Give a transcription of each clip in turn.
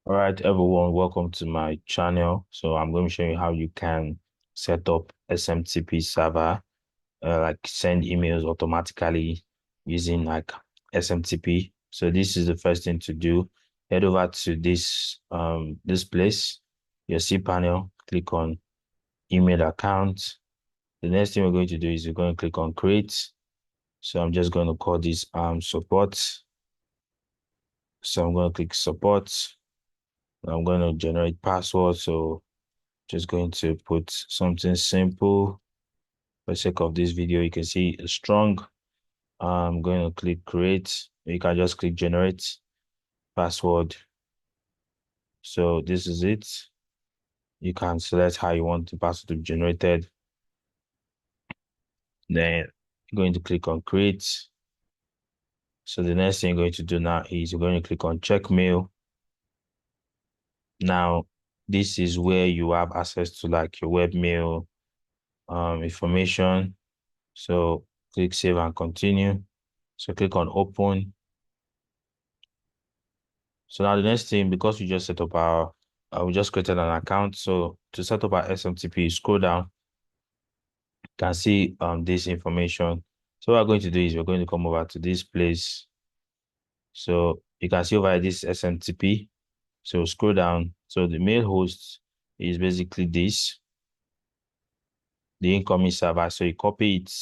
All right, everyone, welcome to my channel. So I'm going to show you how you can set up SMTP server, like send emails automatically using like SMTP. So this is the first thing to do. Head over to this place, your cPanel, click on email account. The next thing we're going to do is we're going to click on create. So I'm just going to call this support. So I'm going to click support. I'm going to generate password. So just going to put something simple. For the sake of this video, you can see a strong. I'm going to click create. You can just click generate password. So this is it. You can select how you want the password to be generated. Then you're going to click on create. So the next thing you're going to do now is you're going to click on check mail. Now, this is where you have access to like your webmail information. So click save and continue. So click on open. So now the next thing, because we just set up we just created an account. So to set up our SMTP, scroll down, you can see this information. So what we're going to do is we're going to come over to this place. So you can see over this SMTP. So scroll down. So the mail host is basically this, the incoming server. So you copy it,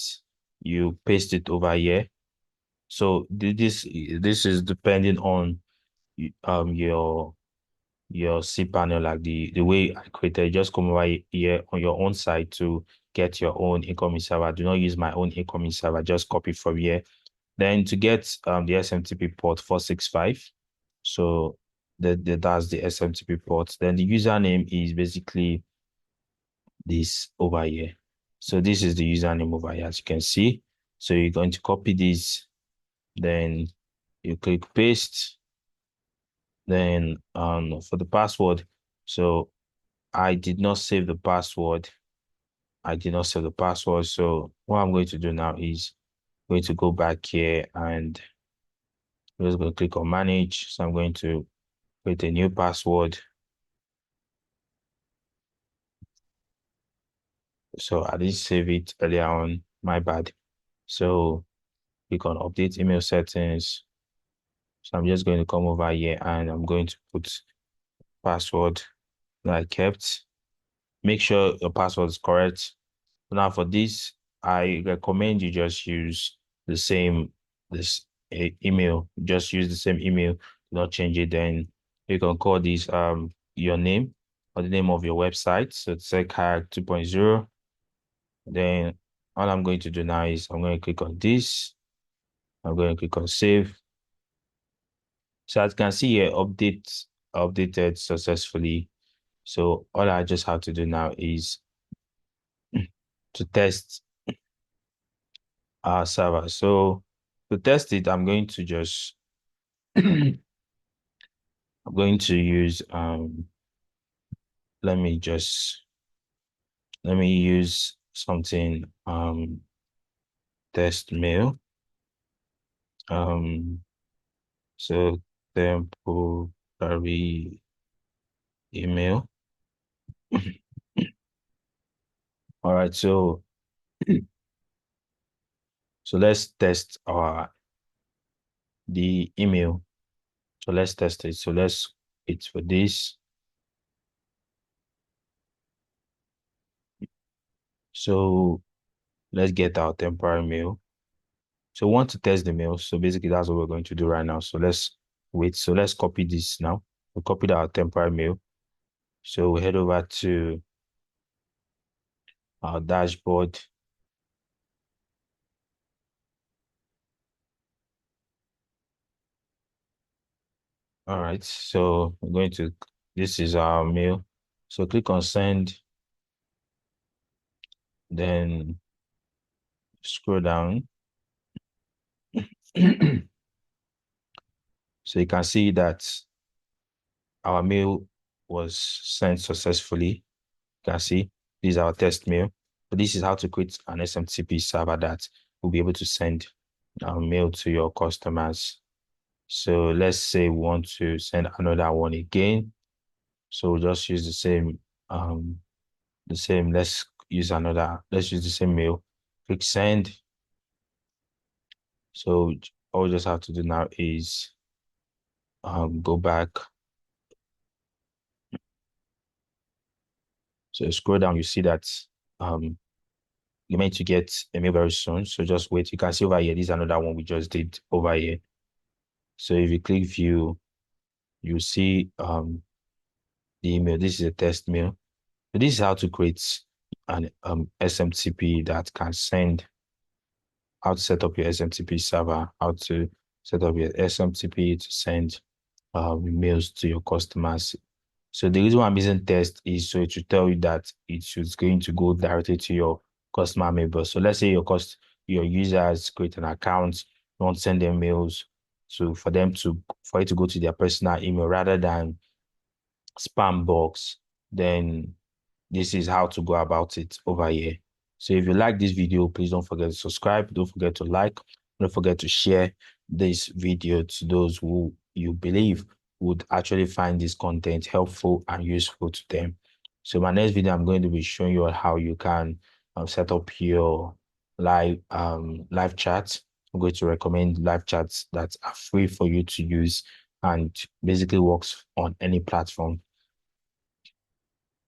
you paste it over here. So this is depending on your cPanel, like the way I created. Just come over here on your own side to get your own incoming server. Do not use my own incoming server. Just copy from here. Then to get the SMTP port 465. So that's the SMTP port. Then the username is basically this over here. So this is the username over here, as you can see. So you're going to copy this, then you click paste. Then for the password, so I did not save the password. I did not save the password. So what I'm going to do now is going to go back here and I'm just going to click on manage. So I'm going to create a new password. So I didn't save it earlier on, my bad. So click on update email settings. So I'm just going to come over here and I'm going to put password that I kept. Make sure your password is correct. Now for this, I recommend you just use the same email. Just use the same email, do not change it. Then you can call this your name or the name of your website. So it's Hack 2.0. Then all I'm going to do now is I'm going to click on this. I'm going to click on save. So as you can see here, updated successfully. So all I just have to do now is to test our server. So to test it, I'm going to just I'm going to use let me use something test mail. So temporary email. All right, so let's test the email. So let's test it. So it's for this. So let's get our temporary mail. So we want to test the mail. So basically that's what we're going to do right now. So let's wait. So let's copy this now. We copied our temporary mail. So we head over to our dashboard. All right, so I'm going to, this is our mail. So click on send, then scroll down. So you can see that our mail was sent successfully. You can see this is our test mail. But this is how to create an SMTP server that will be able to send mail to your customers. So let's say we want to send another one again. So we'll just use the same, let's use the same mail. Click send. So all we just have to do now is go back. So scroll down, you see that um you're meant to get a mail very soon. So just wait. You can see over here, this is another one we just did over here. So if you click view, you see the email. This is a test mail. So this is how to create an SMTP that can send, how to set up your SMTP server, how to set up your SMTP to send mails to your customers. So the reason why I'm using test is so it should tell you that it's going to go directly to your customer mailbox. So let's say your users create an account, you want to send them mails for it to go to their personal email rather than spam box, then this is how to go about it over here. So if you like this video, please don't forget to subscribe. Don't forget to like. Don't forget to share this video to those who you believe would actually find this content helpful and useful to them. So my next video, I'm going to be showing you how you can set up your live chats. I'm going to recommend live chats that are free for you to use and basically works on any platform.